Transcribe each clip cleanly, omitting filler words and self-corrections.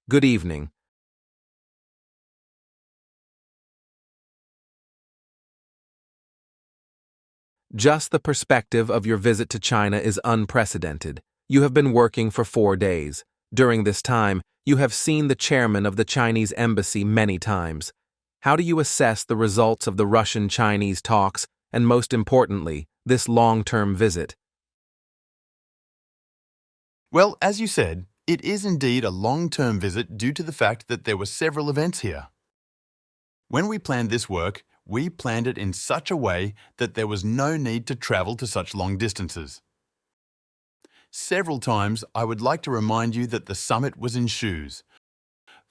Good evening. Just the perspective of your visit to China is unprecedented. You have been working for 4 days. During this time, you have seen the chairman of the Chinese embassy many times. How do you assess the results of the Russian-Chinese talks, and most importantly, this long-term visit? Well, as you said, it is indeed a long-term visit due to the fact that there were several events here. When we planned this work, we planned it in such a way that there was no need to travel to such long distances. Several times, I would like to remind you that the summit was in shoes,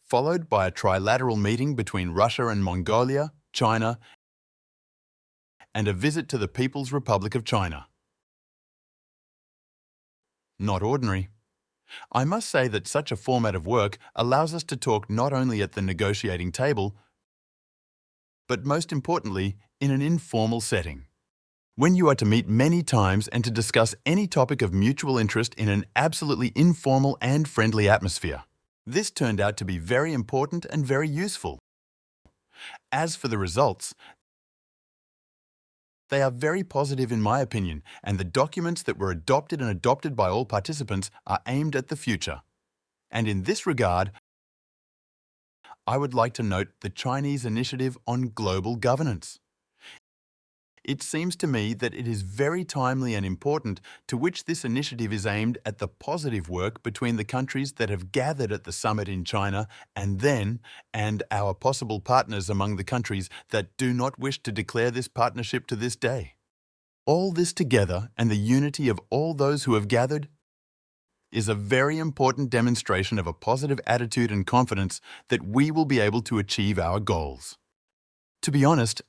followed by a trilateral meeting between Russia and Mongolia, China, and a visit to the People's Republic of China. Not ordinary. I must say that such a format of work allows us to talk not only at the negotiating table, but most importantly, in an informal setting. When you are to meet many times and to discuss any topic of mutual interest in an absolutely informal and friendly atmosphere. This turned out to be very important and very useful. As for the results, they are very positive in my opinion, and the documents that were adopted by all participants are aimed at the future. And in this regard, I would like to note the Chinese initiative on global governance. It seems to me that it is very timely and important, to which this initiative is aimed at the positive work between the countries that have gathered at the summit in China and our possible partners among the countries that do not wish to declare this partnership to this day. All this together and the unity of all those who have gathered is a very important demonstration of a positive attitude and confidence that we will be able to achieve our goals. To be honest,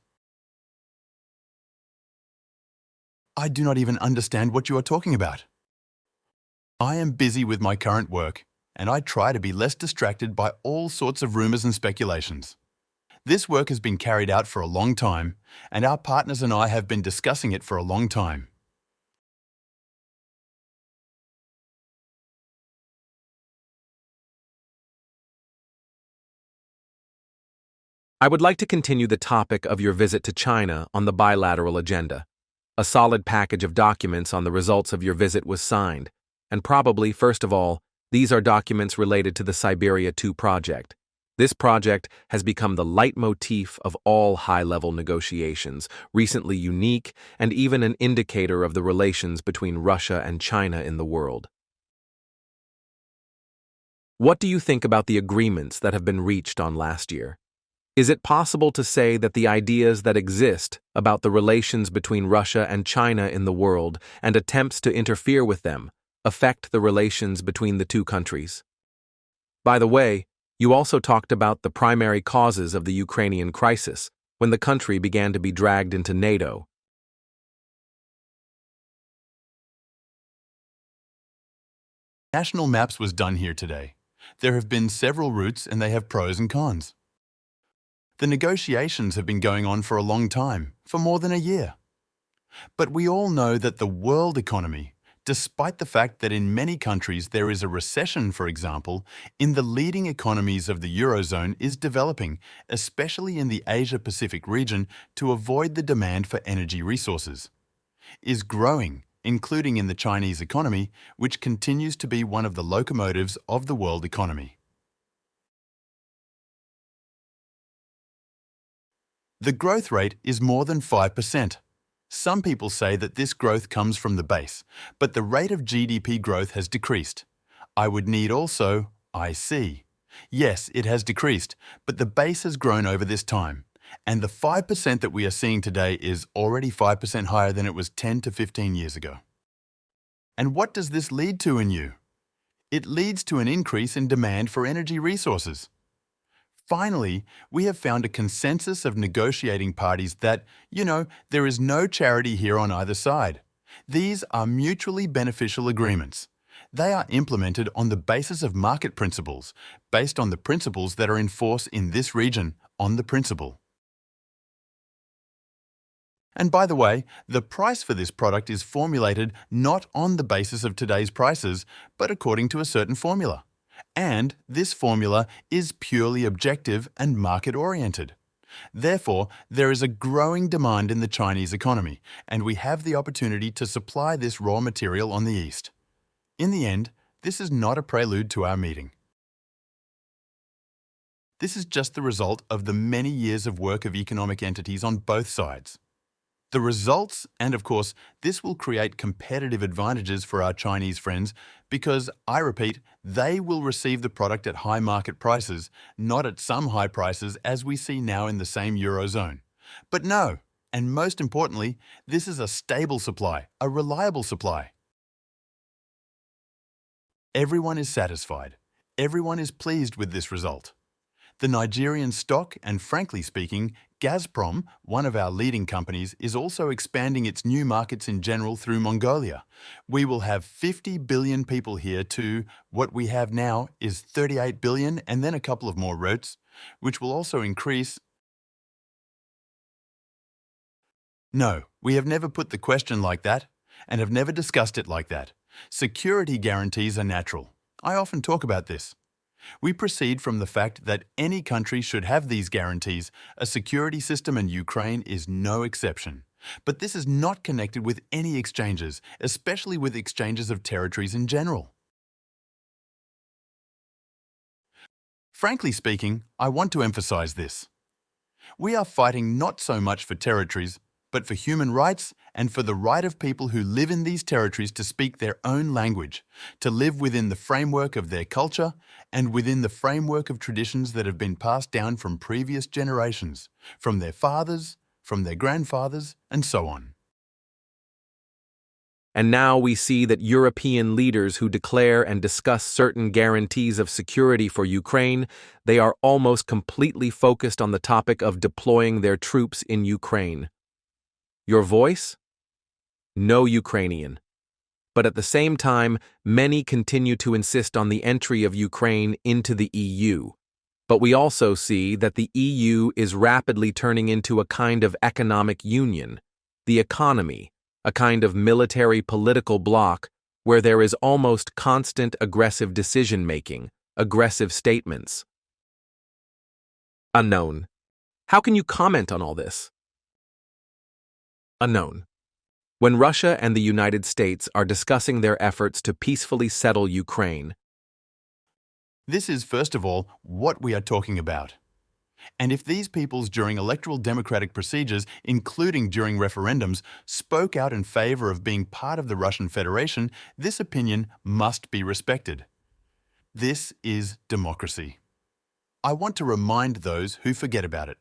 I do not even understand what you are talking about. I am busy with my current work, and I try to be less distracted by all sorts of rumors and speculations. This work has been carried out for a long time, and our partners and I have been discussing it for a long time. I would like to continue the topic of your visit to China on the bilateral agenda. A solid package of documents on the results of your visit was signed, and probably, first of all, these are documents related to the Siberia 2 project. This project has become the leitmotif of all high-level negotiations, recently unique and even an indicator of the relations between Russia and China in the world. What do you think about the agreements that have been reached on last year? Is it possible to say that the ideas that exist about the relations between Russia and China in the world and attempts to interfere with them affect the relations between the two countries? By the way, you also talked about the primary causes of the Ukrainian crisis when the country began to be dragged into NATO. National maps was done here today. There have been several routes and they have pros and cons. The negotiations have been going on for a long time, for more than a year. But we all know that the world economy, despite the fact that in many countries there is a recession, for example, in the leading economies of the Eurozone is developing, especially in the Asia-Pacific region, to avoid the demand for energy resources, is growing, including in the Chinese economy, which continues to be one of the locomotives of the world economy. The growth rate is more than 5%. Some people say that this growth comes from the base, but the rate of GDP growth has decreased. I would need also, I see. Yes, it has decreased, but the base has grown over this time, and the 5% that we are seeing today is already 5% higher than it was 10 to 15 years ago. And what does this lead to in you? It leads to an increase in demand for energy resources. Finally, we have found a consensus of negotiating parties that, there is no charity here on either side. These are mutually beneficial agreements. They are implemented on the basis of market principles, based on the principles that are in force in this region, on the principle. And by the way, the price for this product is formulated not on the basis of today's prices, but according to a certain formula. And this formula is purely objective and market-oriented. Therefore, there is a growing demand in the Chinese economy, and we have the opportunity to supply this raw material on the East. In the end, this is not a prelude to our meeting. This is just the result of the many years of work of economic entities on both sides. The results, and of course, this will create competitive advantages for our Chinese friends because, I repeat, they will receive the product at high market prices, not at some high prices as we see now in the same Eurozone. But no, and most importantly, this is a stable supply, a reliable supply. Everyone is satisfied. Everyone is pleased with this result. The Nigerian stock and, frankly speaking, Gazprom, one of our leading companies, is also expanding its new markets in general through Mongolia. We will have 50 billion people here to what we have now is 38 billion and then a couple of more routes, which will also increase. No, we have never put the question like that and have never discussed it like that. Security guarantees are natural. I often talk about this. We proceed from the fact that any country should have these guarantees. A security system, and Ukraine is no exception. But this is not connected with any exchanges, especially with exchanges of territories in general. Frankly speaking, I want to emphasize this. We are fighting not so much for territories, but for human rights and for the right of people who live in these territories to speak their own language, to live within the framework of their culture and within the framework of traditions that have been passed down from previous generations, from their fathers, from their grandfathers, and so on. And now we see that European leaders who declare and discuss certain guarantees of security for Ukraine, they are almost completely focused on the topic of deploying their troops in Ukraine. Your voice? No Ukrainian. But at the same time, many continue to insist on the entry of Ukraine into the EU. But we also see that the EU is rapidly turning into a kind of economic union, the economy, a kind of military political bloc where there is almost constant aggressive decision-making, aggressive statements. Unknown. How can you comment on all this? Unknown. When Russia and the United States are discussing their efforts to peacefully settle Ukraine. This is, first of all, what we are talking about. And if these peoples during electoral democratic procedures, including during referendums, spoke out in favor of being part of the Russian Federation, this opinion must be respected. This is democracy. I want to remind those who forget about it.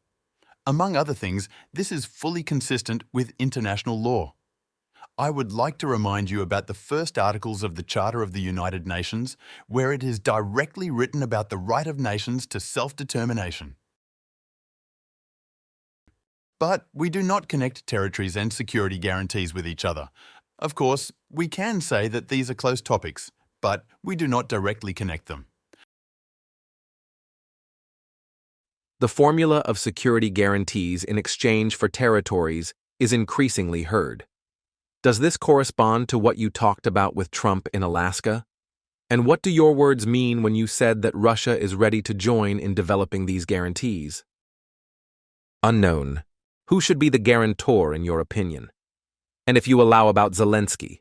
Among other things, this is fully consistent with international law. I would like to remind you about the first articles of the Charter of the United Nations, where it is directly written about the right of nations to self-determination. But we do not connect territories and security guarantees with each other. Of course, we can say that these are close topics, but we do not directly connect them. The formula of security guarantees in exchange for territories is increasingly heard. Does this correspond to what you talked about with Trump in Alaska? And what do your words mean when you said that Russia is ready to join in developing these guarantees? Unknown. Who should be the guarantor in your opinion? And if you allow about Zelensky,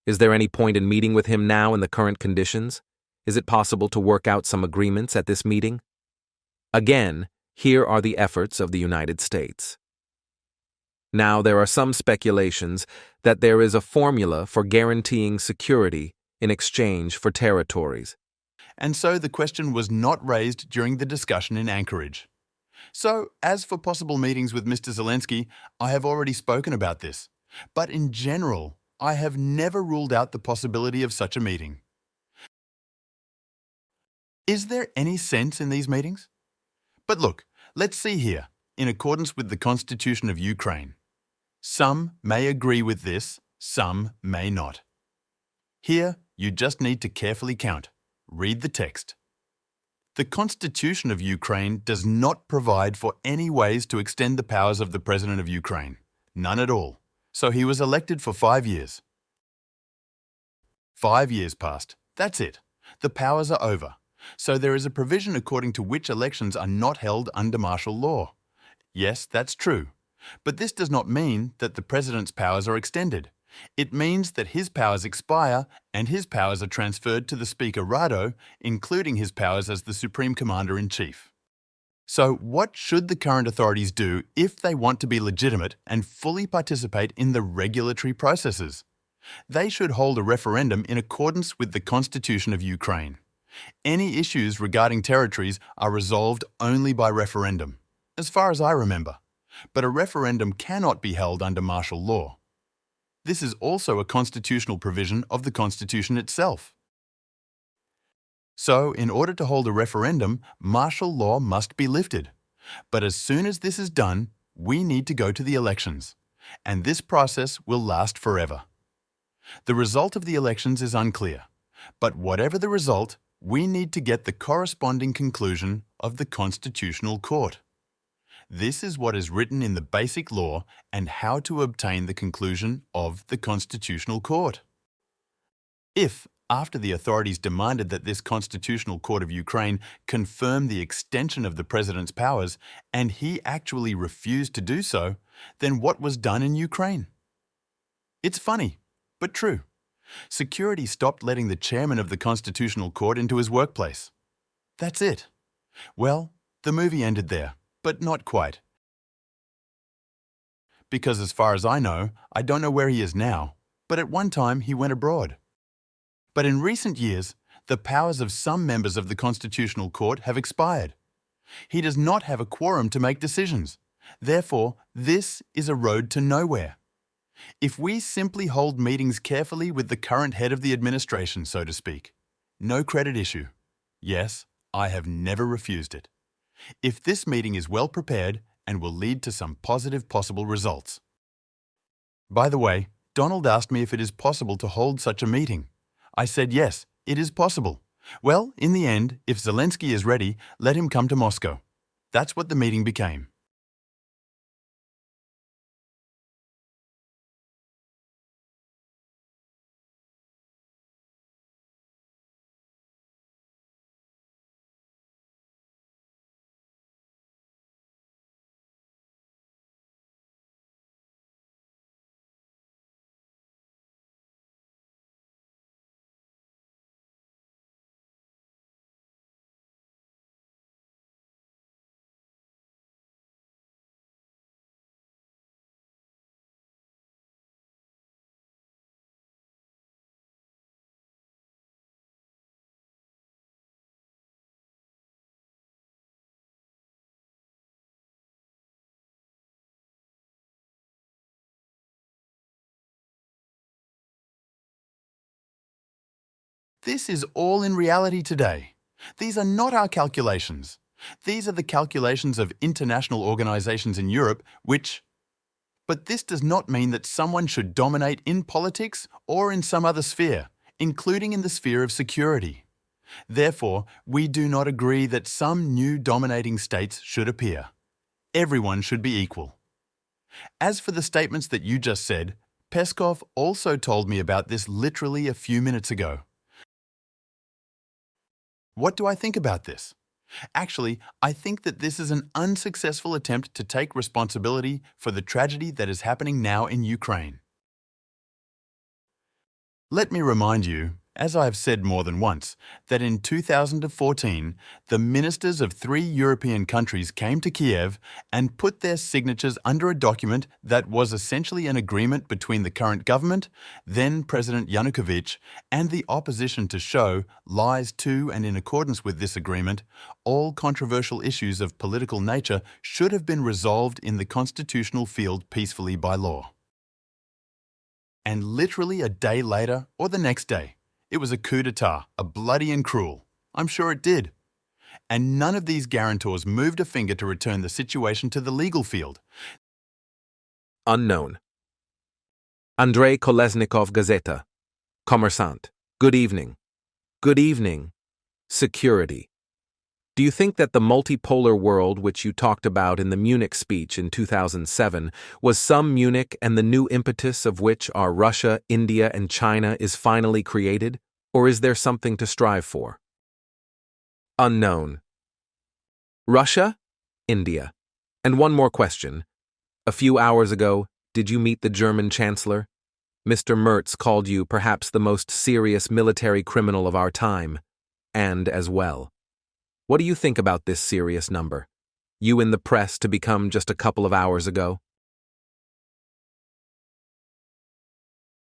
is there any point in meeting with him now in the current conditions? Is it possible to work out some agreements at this meeting? Again, here are the efforts of the United States. Now, there are some speculations that there is a formula for guaranteeing security in exchange for territories. And so the question was not raised during the discussion in Anchorage. So, as for possible meetings with Mr. Zelensky, I have already spoken about this. But in general, I have never ruled out the possibility of such a meeting. Is there any sense in these meetings? But look, let's see here, in accordance with the Constitution of Ukraine. Some may agree with this, some may not. Here, you just need to carefully count. Read the text. The Constitution of Ukraine does not provide for any ways to extend the powers of the President of Ukraine. None at all. So he was elected for 5 years. 5 years passed. That's it. The powers are over. So there is a provision according to which elections are not held under martial law. Yes, that's true. But this does not mean that the president's powers are extended. It means that his powers expire and his powers are transferred to the Speaker Rado, including his powers as the Supreme Commander-in-Chief. So what should the current authorities do if they want to be legitimate and fully participate in the regulatory processes? They should hold a referendum in accordance with the Constitution of Ukraine. Any issues regarding territories are resolved only by referendum, as far as I remember. But a referendum cannot be held under martial law. This is also a constitutional provision of the Constitution itself. So, in order to hold a referendum, martial law must be lifted. But as soon as this is done, we need to go to the elections. And this process will last forever. The result of the elections is unclear. But whatever the result, we need to get the corresponding conclusion of the Constitutional Court. This is what is written in the basic law and how to obtain the conclusion of the Constitutional Court. If, after the authorities demanded that this Constitutional Court of Ukraine confirm the extension of the president's powers and he actually refused to do so, then what was done in Ukraine? It's funny, but true. Security stopped letting the chairman of the Constitutional Court into his workplace. That's it. Well, the movie ended there. But not quite. Because as far as I know, I don't know where he is now, but at one time he went abroad. But in recent years, the powers of some members of the Constitutional Court have expired. He does not have a quorum to make decisions. Therefore, this is a road to nowhere. If we simply hold meetings carefully with the current head of the administration, so to speak, no credit issue. Yes, I have never refused it. If this meeting is well prepared and will lead to some positive possible results. By the way, Donald asked me if it is possible to hold such a meeting. I said yes, it is possible. Well, in the end, if Zelensky is ready, let him come to Moscow. That's what the meeting became. This is all in reality today. These are not our calculations. These are the calculations of international organizations in Europe But this does not mean that someone should dominate in politics or in some other sphere, including in the sphere of security. Therefore, we do not agree that some new dominating states should appear. Everyone should be equal. As for the statements that you just said, Peskov also told me about this literally a few minutes ago. What do I think about this? Actually, I think that this is an unsuccessful attempt to take responsibility for the tragedy that is happening now in Ukraine. Let me remind you, as I have said more than once, that in 2014, the ministers of 3 European countries came to Kiev and put their signatures under a document that was essentially an agreement between the current government, then President Yanukovych, and the opposition to show, lies to and in accordance with this agreement, all controversial issues of political nature should have been resolved in the constitutional field peacefully by law. And literally a day later, or the next day, it was a coup d'etat, a bloody and cruel. I'm sure it did. And none of these guarantors moved a finger to return the situation to the legal field. Unknown. Andrei Kolesnikov, Gazeta. Kommersant. Good evening. Good evening. Security. Do you think that the multipolar world which you talked about in the Munich speech in 2007 was some Munich and the new impetus of which are Russia, India, and China is finally created, or is there something to strive for? Unknown. Russia? India. And one more question. A few hours ago, did you meet the German Chancellor? Mr. Merz called you perhaps the most serious military criminal of our time, and as well. What do you think about this serious number? You in the press to become just a couple of hours ago?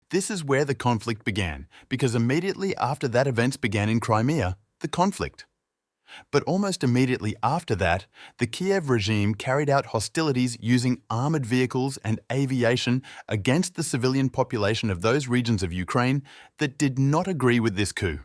This is where the conflict began, because immediately after that events began in Crimea, the conflict. But almost immediately after that, the Kiev regime carried out hostilities using armoured vehicles and aviation against the civilian population of those regions of Ukraine that did not agree with this coup.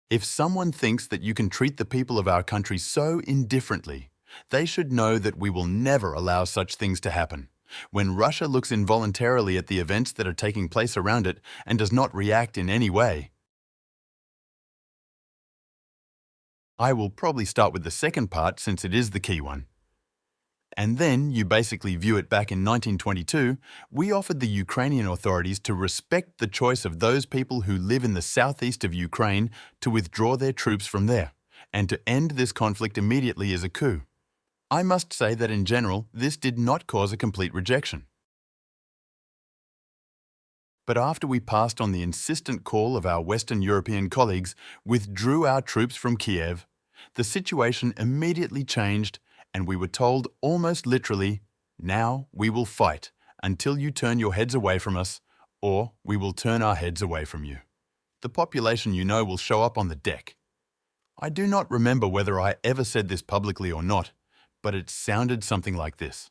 If someone thinks that you can treat the people of our country so indifferently, they should know that we will never allow such things to happen. When Russia looks involuntarily at the events that are taking place around it and does not react in any way, I will probably start with the second part since it is the key one. And then you basically view it back in 1922, we offered the Ukrainian authorities to respect the choice of those people who live in the southeast of Ukraine to withdraw their troops from there, and to end this conflict immediately as a coup. I must say that in general, this did not cause a complete rejection. But after we passed on the insistent call of our Western European colleagues, withdrew our troops from Kiev, the situation immediately changed, and we were told almost literally, now we will fight until you turn your heads away from us, or we will turn our heads away from you. The population you know will show up on the deck. I do not remember whether I ever said this publicly or not, but it sounded something like this.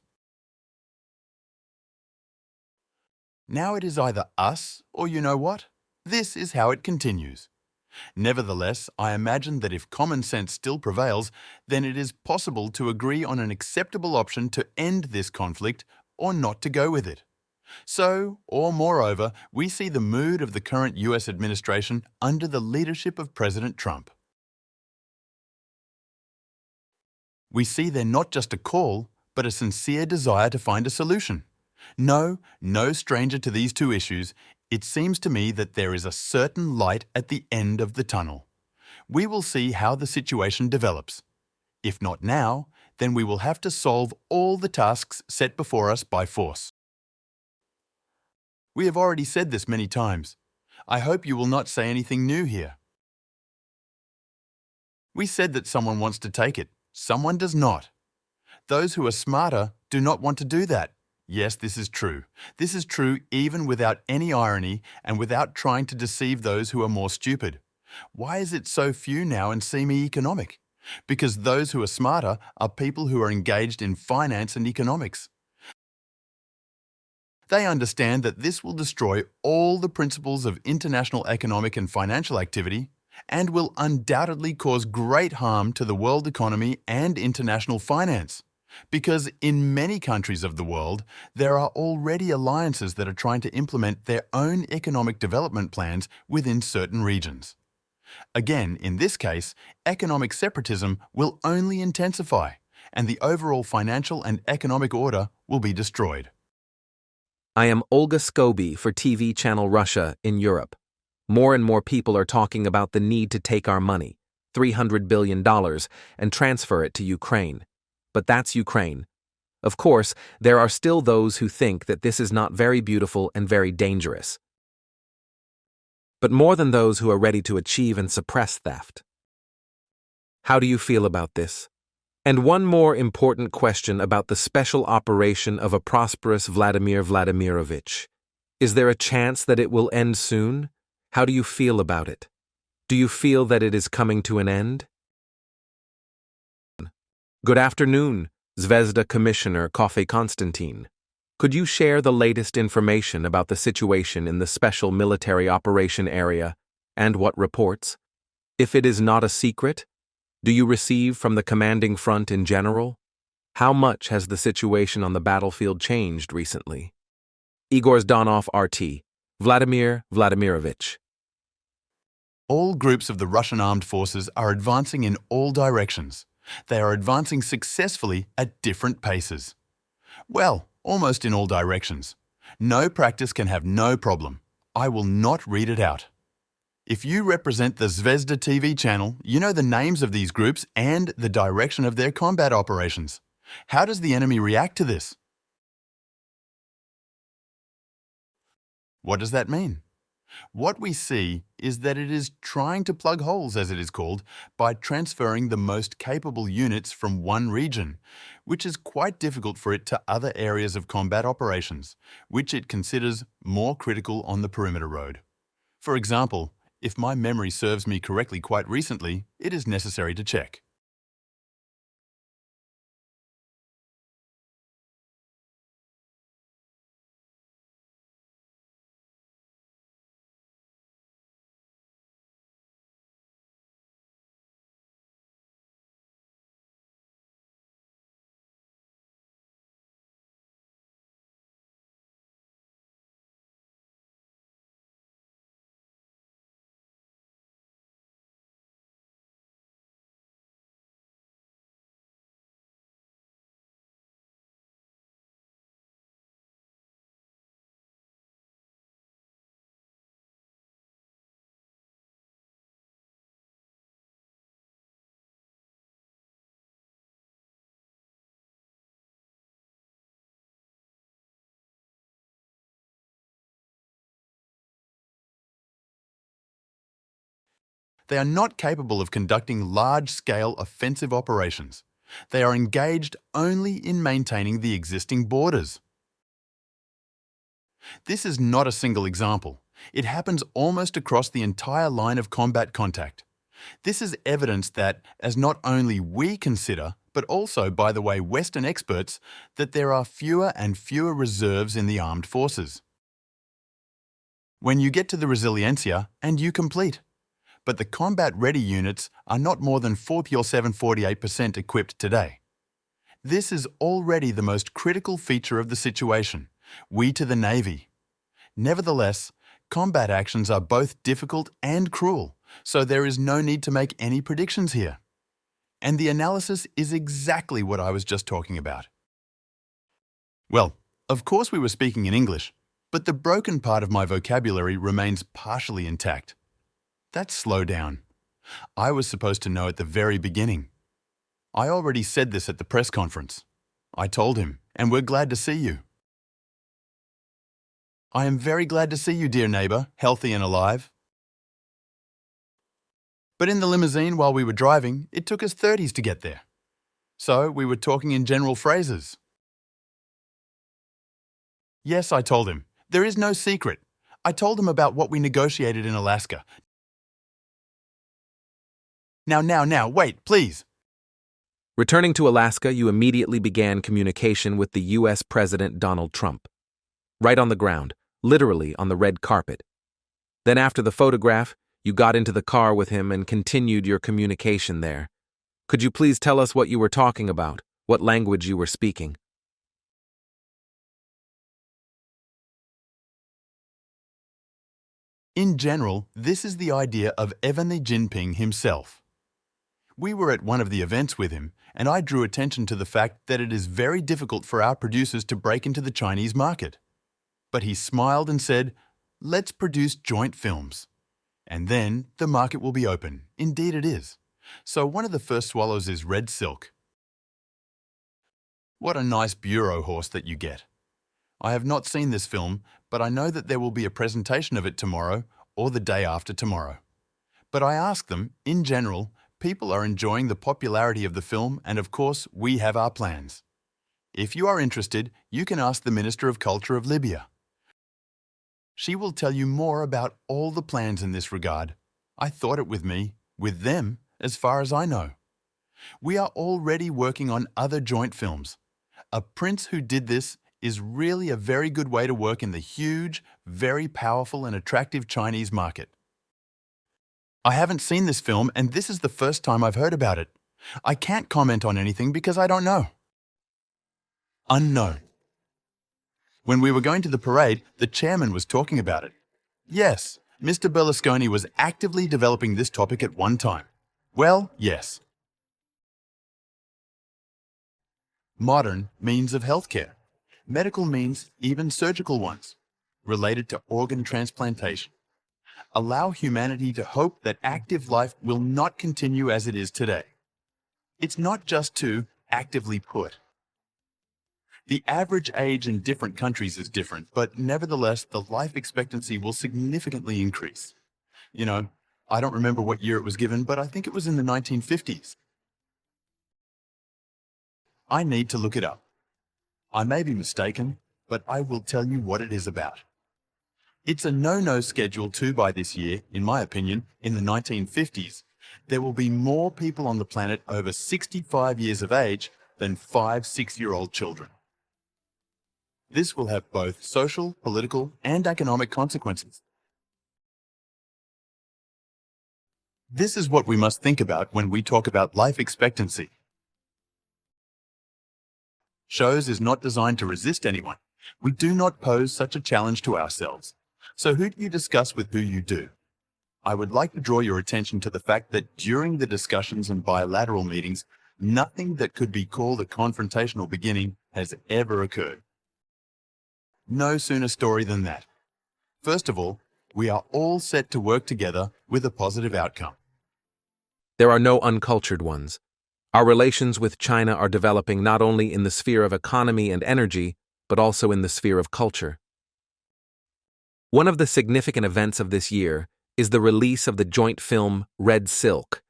Now it is either us or you know what? This is how it continues. Nevertheless, I imagine that if common sense still prevails, then it is possible to agree on an acceptable option to end this conflict or not to go with it. So, or moreover, we see the mood of the current US administration under the leadership of President Trump. We see there not just a call, but a sincere desire to find a solution. No stranger to these two issues, it seems to me that there is a certain light at the end of the tunnel. We will see how the situation develops. If not now, then we will have to solve all the tasks set before us by force. We have already said this many times. I hope you will not say anything new here. We said that someone wants to take it. Someone does not. Those who are smarter do not want to do that. Yes, this is true. This is true even without any irony and without trying to deceive those who are more stupid. Why is it so few now and semi-economic? Because those who are smarter are people who are engaged in finance and economics. They understand that this will destroy all the principles of international economic and financial activity and will undoubtedly cause great harm to the world economy and international finance. Because in many countries of the world, there are already alliances that are trying to implement their own economic development plans within certain regions. Again, in this case, economic separatism will only intensify, and the overall financial and economic order will be destroyed. I am Olga Scobie for TV channel Russia in Europe. More and more people are talking about the need to take our money, $300 billion, and transfer it to Ukraine. But that's Ukraine. Of course, there are still those who think that this is not very beautiful and very dangerous. But more than those who are ready to achieve and suppress theft. How do you feel about this? And one more important question about the special operation of a prosperous Vladimir Vladimirovich. Is there a chance that it will end soon? How do you feel about it? Do you feel that it is coming to an end? Good afternoon, Zvezda Commissioner Kofi Konstantin. Could you share the latest information about the situation in the Special Military Operation Area and what reports? If it is not a secret, Do you receive from the commanding front in general? How much has the situation on the battlefield changed recently? Igor Zdanov, RT. Vladimir Vladimirovich. All groups of the Russian armed forces are advancing in all directions. They are advancing successfully at different paces. Well, almost in all directions. No practice can have no problem. I will not read it out. If you represent the Zvezda TV channel, you know the names of these groups and the direction of their combat operations. How does the enemy react to this? What does that mean? What we see is that it is trying to plug holes, as it is called, by transferring the most capable units from one region, which is quite difficult for it to other areas of combat operations, which it considers more critical on the perimeter road. For example, if my memory serves me correctly quite recently, it is necessary to check. They are not capable of conducting large-scale offensive operations. They are engaged only in maintaining the existing borders. This is not a single example. It happens almost across the entire line of combat contact. This is evidence that, as not only we consider, but also, by the way, Western experts, that there are fewer and fewer reserves in the armed forces. When you get to the Resiliencia, and you complete. But the combat-ready units are not more than 47-48% equipped today. This is already the most critical feature of the situation, we to the Navy. Nevertheless, combat actions are both difficult and cruel, so there is no need to make any predictions here. And the analysis is exactly what I was just talking about. Well, of course we were speaking in English, but the broken part of my vocabulary remains partially intact. That's slow down. I was supposed to know at the very beginning. I already said this at the press conference. I told him, and we're glad to see you. I am very glad to see you, dear neighbor, healthy and alive. But in the limousine while we were driving, it took us 30s to get there. So we were talking in general phrases. Yes, I told him. There is no secret. I told him about what we negotiated in Alaska. Now, wait, please. Returning to Alaska, you immediately began communication with the U.S. President Donald Trump. Right on the ground, literally on the red carpet. Then after the photograph, you got into the car with him and continued your communication there. Could you please tell us what you were talking about, what language you were speaking? In general, this is the idea of Vladimir Jinping himself. We were at one of the events with him, and I drew attention to the fact that it is very difficult for our producers to break into the Chinese market. But he smiled and said, "Let's produce joint films. And then the market will be open." Indeed it is. So one of the first swallows is Red Silk. What a nice bureau horse that you get. I have not seen this film, but I know that there will be a presentation of it tomorrow or the day after tomorrow. But I ask them, in general, people are enjoying the popularity of the film, and of course, we have our plans. If you are interested, you can ask the Minister of Culture of Libya. She will tell you more about all the plans in this regard. I thought it with them, as far as I know. We are already working on other joint films. A prince who did this is really a very good way to work in the huge, very powerful and attractive Chinese market. I haven't seen this film and this is the first time I've heard about it. I can't comment on anything because I don't know. Unknown. When we were going to the parade, the chairman was talking about it. Yes, Mr. Berlusconi was actively developing this topic at one time. Well, yes. Modern means of healthcare. Medical means even surgical ones, related to organ transplantation. Allow humanity to hope that active life will not continue as it is today. It's not just to actively put. The average age in different countries is different, but nevertheless, the life expectancy will significantly increase. You know, I don't remember what year it was given, but I think it was in the 1950s. I need to look it up. I may be mistaken, but I will tell you what it is about. It's a no-no schedule too by this year, in my opinion, in the 1950s. There will be more people on the planet over 65 years of age than 5-6-year-old children. This will have both social, political, and economic consequences. This is what we must think about when we talk about life expectancy. Shows is not designed to resist anyone. We do not pose such a challenge to ourselves. So who do you discuss with who you do? I would like to draw your attention to the fact that during the discussions and bilateral meetings, nothing that could be called a confrontational beginning has ever occurred. No sooner story than that. First of all, we are all set to work together with a positive outcome. There are no uncultured ones. Our relations with China are developing not only in the sphere of economy and energy, but also in the sphere of culture. One of the significant events of this year is the release of the joint film Red Silk.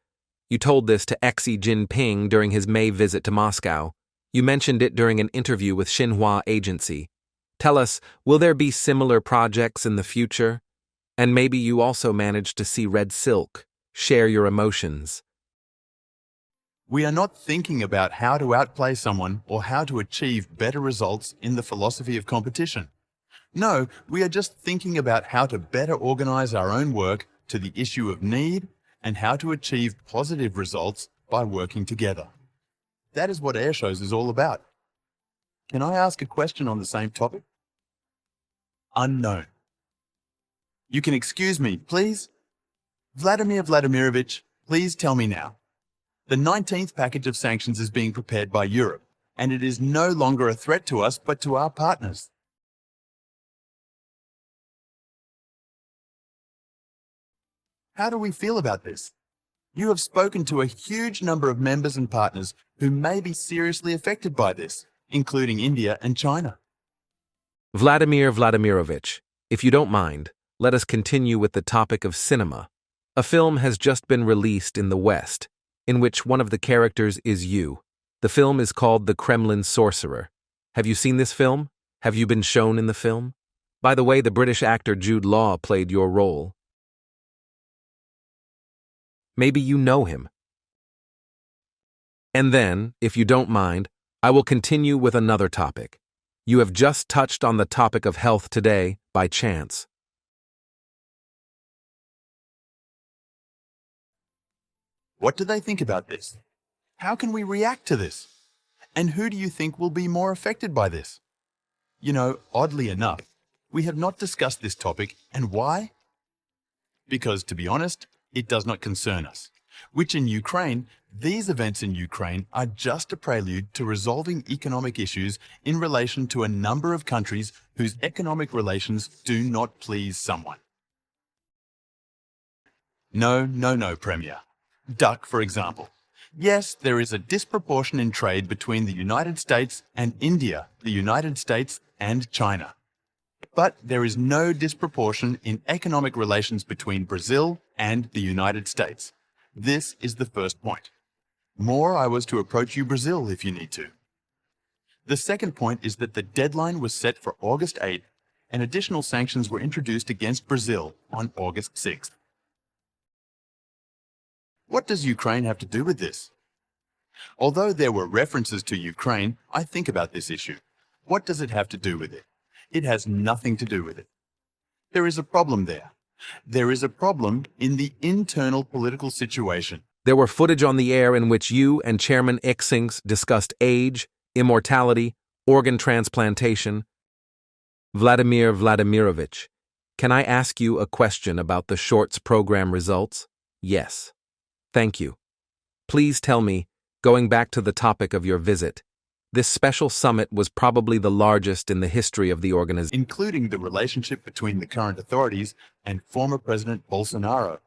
You told this to Xi Jinping during his May visit to Moscow. You mentioned it during an interview with Xinhua Agency. Tell us, will there be similar projects in the future? And maybe you also managed to see Red Silk. Share your emotions. We are not thinking about how to outplay someone or how to achieve better results in the philosophy of competition. No, we are just thinking about how to better organize our own work to the issue of need and how to achieve positive results by working together. That is what Airshows is all about. Can I ask a question on the same topic? Unknown. You can excuse me, please? Vladimir Vladimirovich, please tell me now. The 19th package of sanctions is being prepared by Europe, and it is no longer a threat to us but to our partners. How do we feel about this? You have spoken to a huge number of members and partners who may be seriously affected by this, including India and China. Vladimir Vladimirovich, if you don't mind, let us continue with the topic of cinema. A film has just been released in the West, in which one of the characters is you. The film is called The Kremlin Sorcerer. Have you seen this film? Have you been shown in the film? By the way, the British actor Jude Law played your role. Maybe you know him. And then, if you don't mind, I will continue with another topic. You have just touched on the topic of health today, by chance. What do they think about this? How can we react to this? And who do you think will be more affected by this? You know, oddly enough, we have not discussed this topic, and why? Because, to be honest, it does not concern us. Which in Ukraine, these events in Ukraine are just a prelude to resolving economic issues in relation to a number of countries whose economic relations do not please someone. No, Premier. Duck, for example. Yes, there is a disproportion in trade between the United States and India, the United States and China. But there is no disproportion in economic relations between Brazil and the United States. This is the first point. More I was to approach you Brazil if you need to. The second point is that the deadline was set for August 8th and additional sanctions were introduced against Brazil on August 6th. What does Ukraine have to do with this? Although there were references to Ukraine, I think about this issue. What does it have to do with it? It has nothing to do with it. There is a problem there. There is a problem in the internal political situation. There were footage on the air in which you and Chairman Ixings discussed age, immortality, organ transplantation. Vladimir Vladimirovich, can I ask you a question about the Shorts program results? Yes. Thank you. Please tell me, going back to the topic of your visit, this special summit was probably the largest in the history of the organization. Including the relationship between the current authorities and former President Bolsonaro.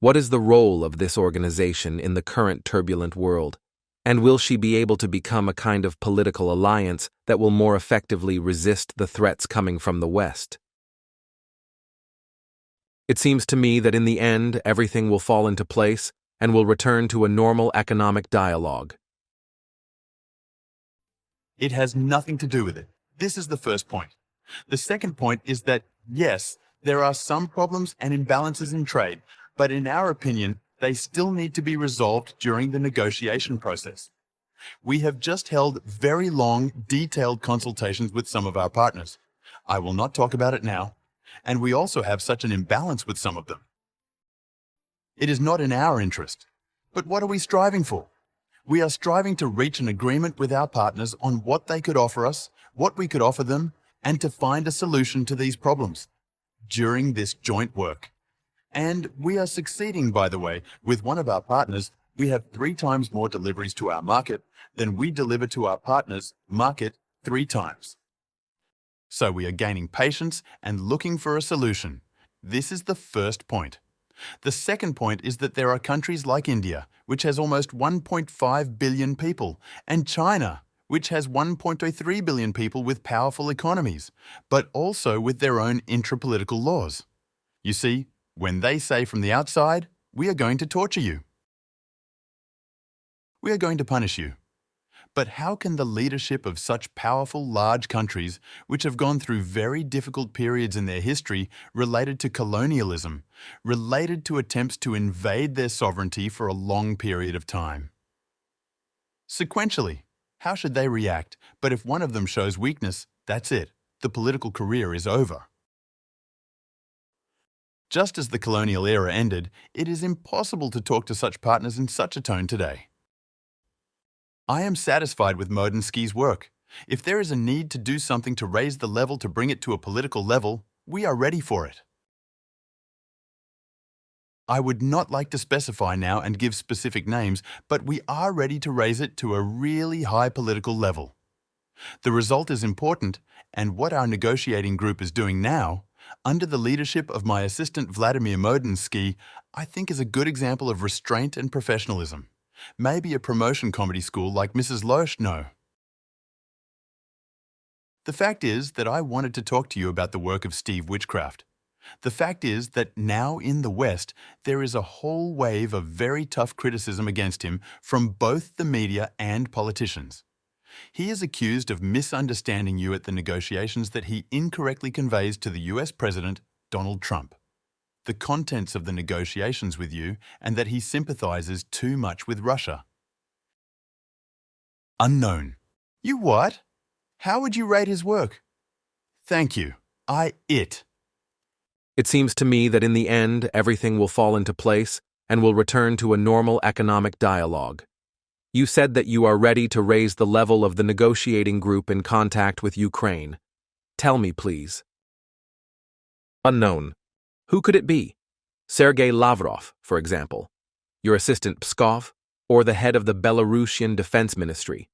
What is the role of this organization in the current turbulent world? And will she be able to become a kind of political alliance that will more effectively resist the threats coming from the West? It seems to me that in the end, everything will fall into place and will return to a normal economic dialogue. It has nothing to do with it. This is the first point. The second point is that, yes, there are some problems and imbalances in trade, but in our opinion, they still need to be resolved during the negotiation process. We have just held very long, detailed consultations with some of our partners. I will not talk about it now, and we also have such an imbalance with some of them. It is not in our interest. But what are we striving for? We are striving to reach an agreement with our partners on what they could offer us, what we could offer them, and to find a solution to these problems during this joint work. And we are succeeding, by the way. With one of our partners, we have 3 times more deliveries to our market than we deliver to our partners' market 3 times. So we are gaining patience and looking for a solution. This is the first point. The second point is that there are countries like India, which has almost 1.5 billion people, and China, which has 1.03 billion people with powerful economies, but also with their own intra-political laws. You see, when they say from the outside, we are going to torture you. We are going to punish you. But how can the leadership of such powerful, large countries, which have gone through very difficult periods in their history related to colonialism, related to attempts to invade their sovereignty for a long period of time? Sequentially, how should they react? But if one of them shows weakness, that's it. The political career is over. Just as the colonial era ended, it is impossible to talk to such partners in such a tone today. I am satisfied with Modensky's work. If there is a need to do something to raise the level to bring it to a political level, we are ready for it. I would not like to specify now and give specific names, but we are ready to raise it to a really high political level. The result is important, and what our negotiating group is doing now, under the leadership of my assistant Vladimir Modensky, I think is a good example of restraint and professionalism. Maybe a promotion comedy school like Mrs. Loesch, no. The fact is that I wanted to talk to you about the work of Steve Witchcraft. The fact is that now in the West, there is a whole wave of very tough criticism against him from both the media and politicians. He is accused of misunderstanding you at the negotiations that he incorrectly conveys to the US President, Donald Trump. The contents of the negotiations with you, and that he sympathizes too much with Russia. Unknown. You what? How would you rate his work? Thank you. It seems to me that in the end, everything will fall into place and will return to a normal economic dialogue. You said that you are ready to raise the level of the negotiating group in contact with Ukraine. Tell me, please. Unknown. Who could it be? Sergei Lavrov, for example, your assistant Pskov, or the head of the Belarusian Defense Ministry?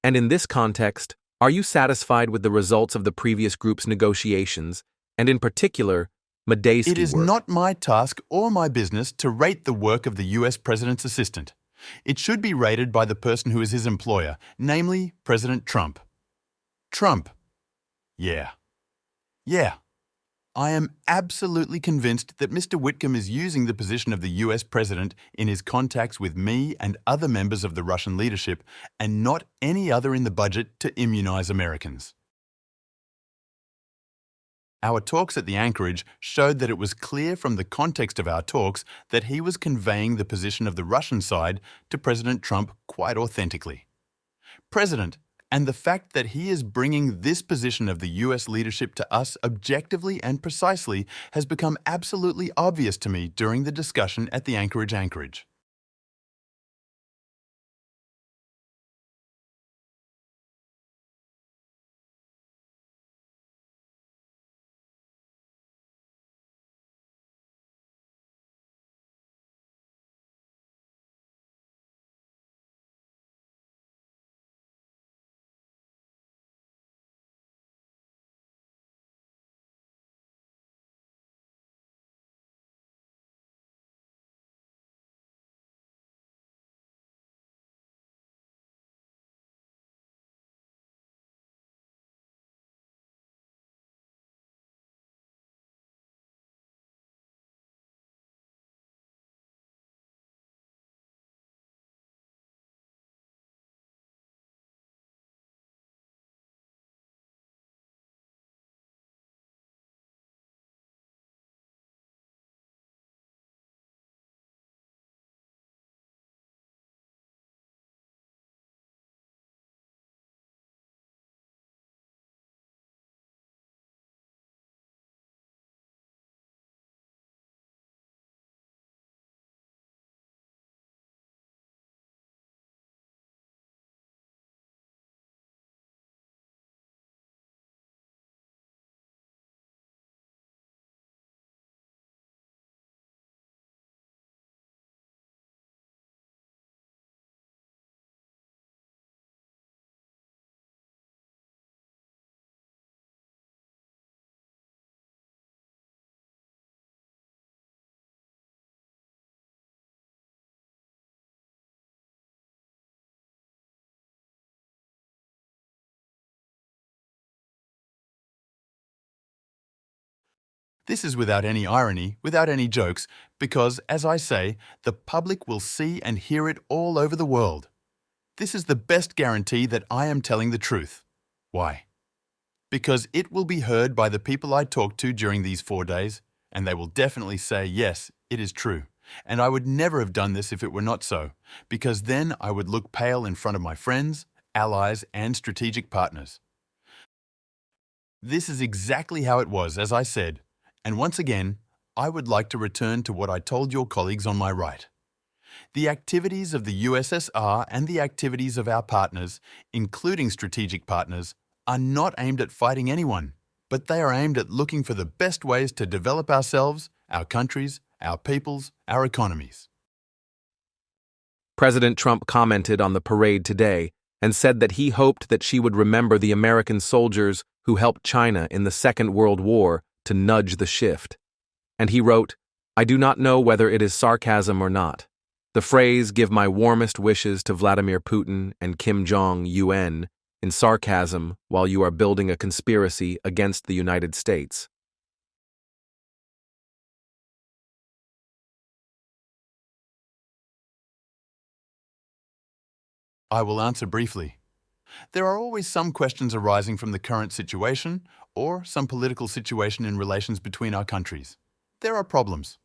And in this context, are you satisfied with the results of the previous group's negotiations, and in particular, Medeski's work? It is not my task or my business to rate the work of the US President's assistant. It should be rated by the person who is his employer, namely President Trump. Trump. Yeah. I am absolutely convinced that Mr. Whitcomb is using the position of the US President in his contacts with me and other members of the Russian leadership, and not any other in the budget to immunize Americans. Our talks at the Anchorage showed that it was clear from the context of our talks that he was conveying the position of the Russian side to President Trump quite authentically. President, And the fact that he is bringing this position of the US leadership to us objectively and precisely has become absolutely obvious to me during the discussion at the Anchorage. This is without any irony, without any jokes, because, as I say, the public will see and hear it all over the world. This is the best guarantee that I am telling the truth. Why? Because it will be heard by the people I talk to during these 4 days, and they will definitely say, yes, it is true. And I would never have done this if it were not so, because then I would look pale in front of my friends, allies, and strategic partners. This is exactly how it was, as I said. And once again, I would like to return to what I told your colleagues on my right. The activities of the USSR and the activities of our partners, including strategic partners, are not aimed at fighting anyone, but they are aimed at looking for the best ways to develop ourselves, our countries, our peoples, our economies. President Trump commented on the parade today and said that he hoped that she would remember the American soldiers who helped China in the Second World War to nudge the shift. And he wrote, "I do not know whether it is sarcasm or not. The phrase, 'give my warmest wishes to Vladimir Putin and Kim Jong-un,' in sarcasm while you are building a conspiracy against the United States." I will answer briefly. There are always some questions arising from the current situation or some political situation in relations between our countries. There are problems.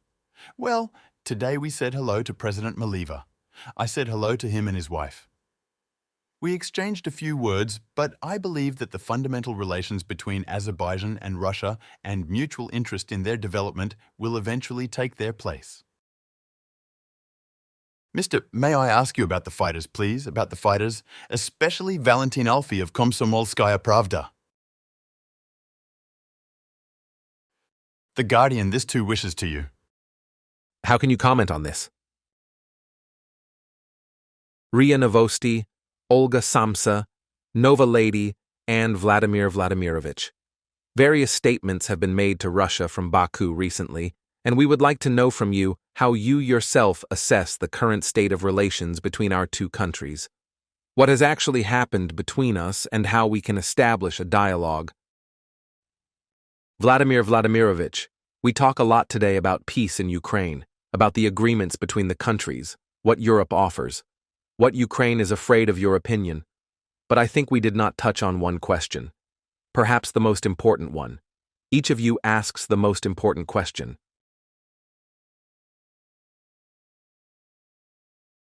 Well, today we said hello to President Maliva. I said hello to him and his wife. We exchanged a few words, but I believe that the fundamental relations between Azerbaijan and Russia and mutual interest in their development will eventually take their place. Mr., may I ask you about the fighters, please? About the fighters, especially Valentin Alfie of Komsomolskaya Pravda. The Guardian, this too wishes to you. How can you comment on this? Ria Novosti, Olga Samsa, Nova Lady, and Vladimir Vladimirovich. Various statements have been made to Russia from Baku recently, and we would like to know from you how you yourself assess the current state of relations between our two countries. What has actually happened between us and how we can establish a dialogue. Vladimir Vladimirovich, we talk a lot today about peace in Ukraine, about the agreements between the countries, what Europe offers, what Ukraine is afraid of your opinion. But I think we did not touch on one question, perhaps the most important one. Each of you asks the most important question.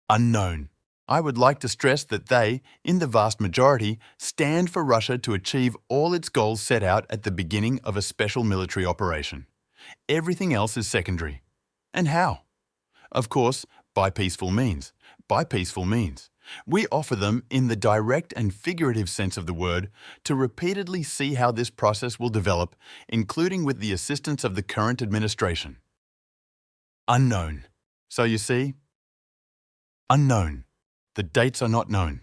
Unknown. I would like to stress that they, in the vast majority, stand for Russia to achieve all its goals set out at the beginning of a special military operation. Everything else is secondary. And how? Of course, by peaceful means. By peaceful means. We offer them, in the direct and figurative sense of the word, to repeatedly see how this process will develop, including with the assistance of the current administration. Unknown. So you see? Unknown. The dates are not known.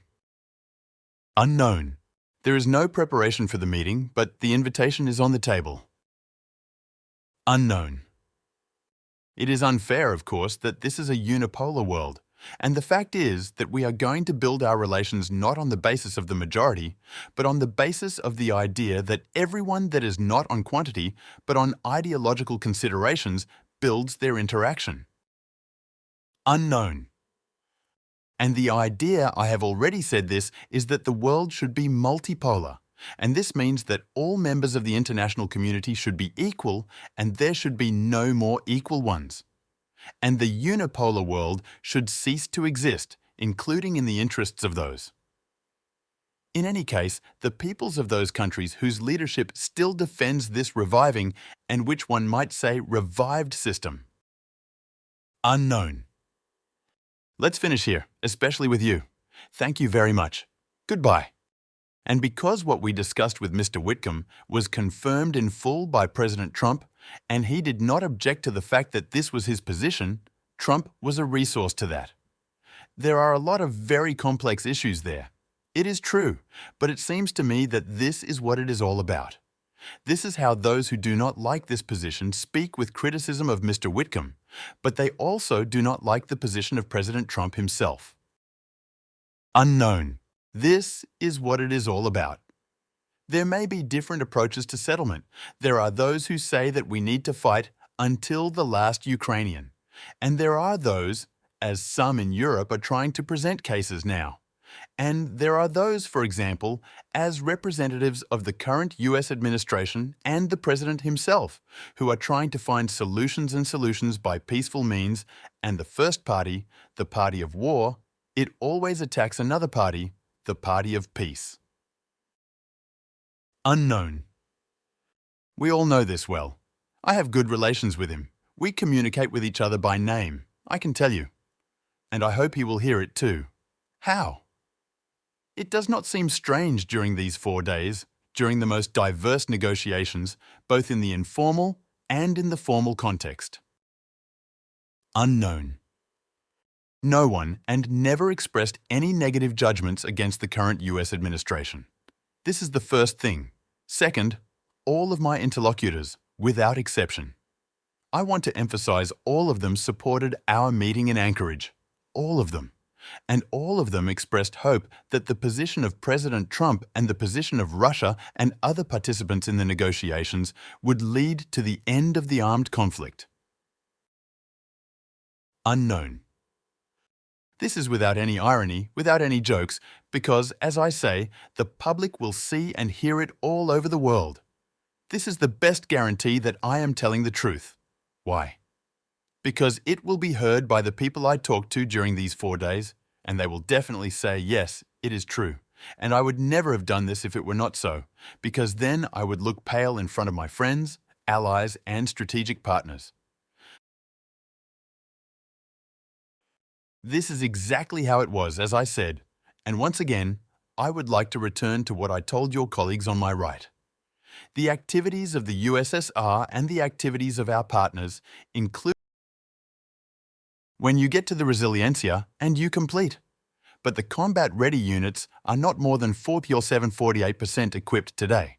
Unknown. There is no preparation for the meeting, but the invitation is on the table. Unknown. It is unfair, of course, that this is a unipolar world, and the fact is that we are going to build our relations not on the basis of the majority, but on the basis of the idea that everyone that is not on quantity, but on ideological considerations, builds their interaction. Unknown. And the idea, I have already said this, is that the world should be multipolar. And this means that all members of the international community should be equal and there should be no more equal ones. And the unipolar world should cease to exist, including in the interests of those. In any case, the peoples of those countries whose leadership still defends this reviving and which one might say revived system. Unknown. Let's finish here, especially with you. Thank you very much. Goodbye. And because what we discussed with Mr. Whitcomb was confirmed in full by President Trump, and he did not object to the fact that this was his position, Trump was a resource to that. There are a lot of very complex issues there. It is true, but it seems to me that this is what it is all about. This is how those who do not like this position speak with criticism of Mr. Whitcomb, but they also do not like the position of President Trump himself. Unknown. This is what it is all about. There may be different approaches to settlement. There are those who say that we need to fight until the last Ukrainian. And there are those, as some in Europe are trying to present cases now. And there are those, for example, as representatives of the current US administration and the President himself, who are trying to find solutions and solutions by peaceful means, and the first party, the party of war, it always attacks another party, the party of peace. Unknown. We all know this well. I have good relations with him. We communicate with each other by name, I can tell you. And I hope he will hear it too. How? It does not seem strange during these 4 days, during the most diverse negotiations, both in the informal and in the formal context. Unknown. No one and never expressed any negative judgments against the current US administration. This is the first thing. Second, all of my interlocutors, without exception. I want to emphasize all of them supported our meeting in Anchorage. All of them. And all of them expressed hope that the position of President Trump and the position of Russia and other participants in the negotiations would lead to the end of the armed conflict. Unknown. This is without any irony, without any jokes, because, as I say, the public will see and hear it all over the world. This is the best guarantee that I am telling the truth. Why? Because it will be heard by the people I talk to during these 4 days, and they will definitely say, yes, it is true. And I would never have done this if it were not so, because then I would look pale in front of my friends, allies, and strategic partners. This is exactly how it was, as I said, and once again, I would like to return to what I told your colleagues on my right. The activities of the USSR and the activities of our partners include when you get to the Resiliencia and you complete. But the combat-ready units are not more than 47-48% equipped today.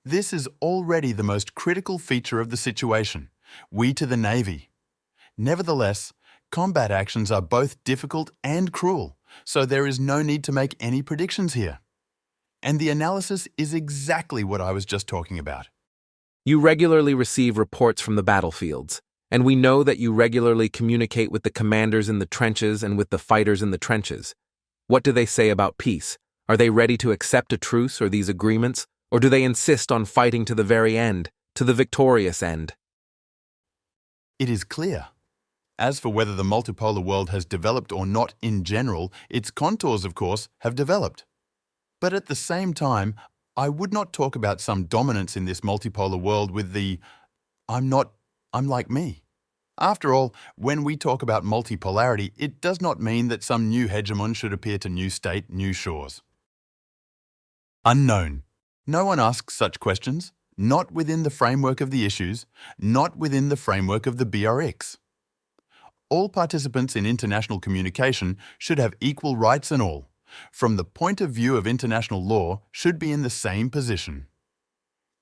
This is already the most critical feature of the situation, we to the Navy. Nevertheless, combat actions are both difficult and cruel, so there is no need to make any predictions here. And the analysis is exactly what I was just talking about. You regularly receive reports from the battlefields, and we know that you regularly communicate with the commanders in the trenches and with the fighters in the trenches. What do they say about peace? Are they ready to accept a truce or these agreements, or do they insist on fighting to the very end, to the victorious end? It is clear. As for whether the multipolar world has developed or not in general, its contours, of course, have developed. But at the same time, I would not talk about some dominance in this multipolar world with the I'm like me. After all, when we talk about multipolarity, it does not mean that some new hegemon should appear to new state, new shores. Unknown. No one asks such questions, not within the framework of the issues, not within the framework of the BRX. All participants in international communication should have equal rights and all, from the point of view of international law, should be in the same position.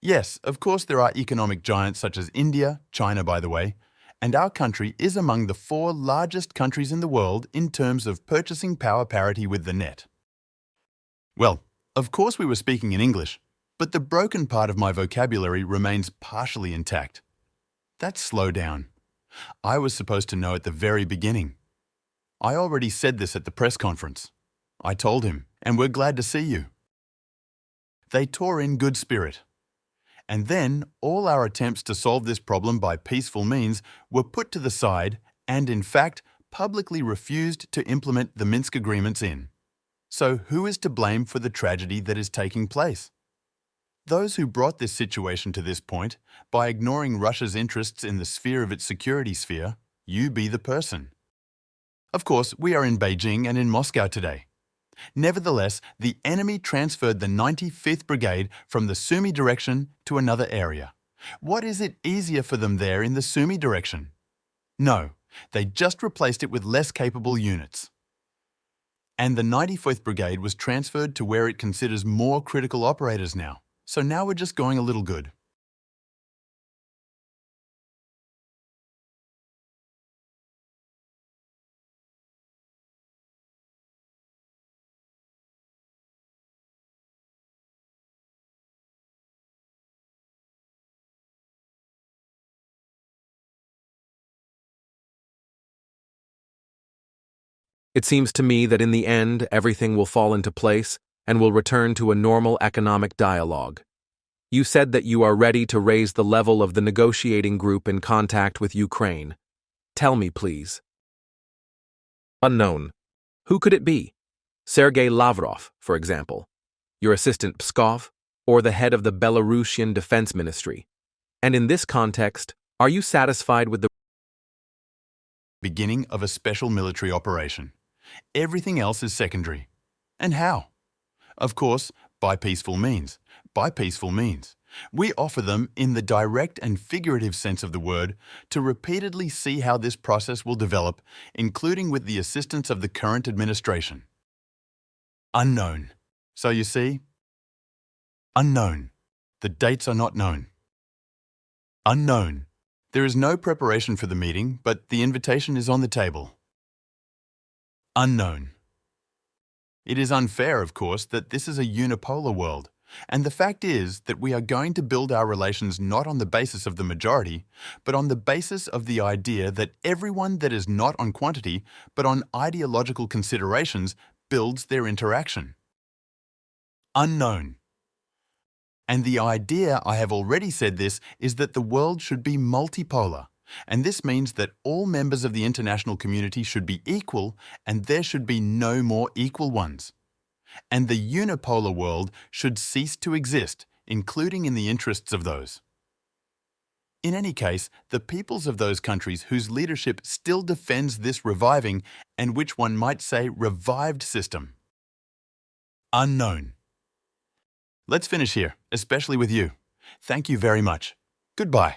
Yes, of course there are economic giants such as India, China by the way, and our country is among the 4 largest countries in the world in terms of purchasing power parity with the net. Well, of course we were speaking in English, but the broken part of my vocabulary remains partially intact. That's slow down. I was supposed to know at the very beginning. I already said this at the press conference. I told him, and we're glad to see you. They tore in good spirit. And then all our attempts to solve this problem by peaceful means were put to the side and, in fact, publicly refused to implement the Minsk agreements in. So who is to blame for the tragedy that is taking place? Those who brought this situation to this point, by ignoring Russia's interests in the sphere of its security sphere, you be the person. Of course, we are in Beijing and in Moscow today. Nevertheless, the enemy transferred the 95th Brigade from the Sumy direction to another area. What is it easier for them there in the Sumy direction? No, they just replaced it with less capable units. And the 95th Brigade was transferred to where it considers more critical operators now. So now we're just going a little good. It seems to me that in the end, everything will fall into place and will return to a normal economic dialogue. You said that you are ready to raise the level of the negotiating group in contact with Ukraine. Tell me, please. Unknown. Who could it be? Sergei Lavrov, for example, your assistant Pskov, or the head of the Belarusian Defense Ministry? And in this context, are you satisfied with the beginning of a special military operation? Everything else is secondary. And how? Of course, by peaceful means. By peaceful means. We offer them, in the direct and figurative sense of the word, to repeatedly see how this process will develop, including with the assistance of the current administration. Unknown. So you see? Unknown. The dates are not known. Unknown. There is no preparation for the meeting, but the invitation is on the table. Unknown. It is unfair, of course, that this is a unipolar world, and the fact is that we are going to build our relations not on the basis of the majority, but on the basis of the idea that everyone that is not on quantity, but on ideological considerations, builds their interaction. Unknown. And the idea, I have already said this, is that the world should be multipolar. And this means that all members of the international community should be equal and there should be no more equal ones. And the unipolar world should cease to exist, including in the interests of those. In any case, the peoples of those countries whose leadership still defends this reviving and which one might say revived system. Unknown. Let's finish here, especially with you. Thank you very much. Goodbye.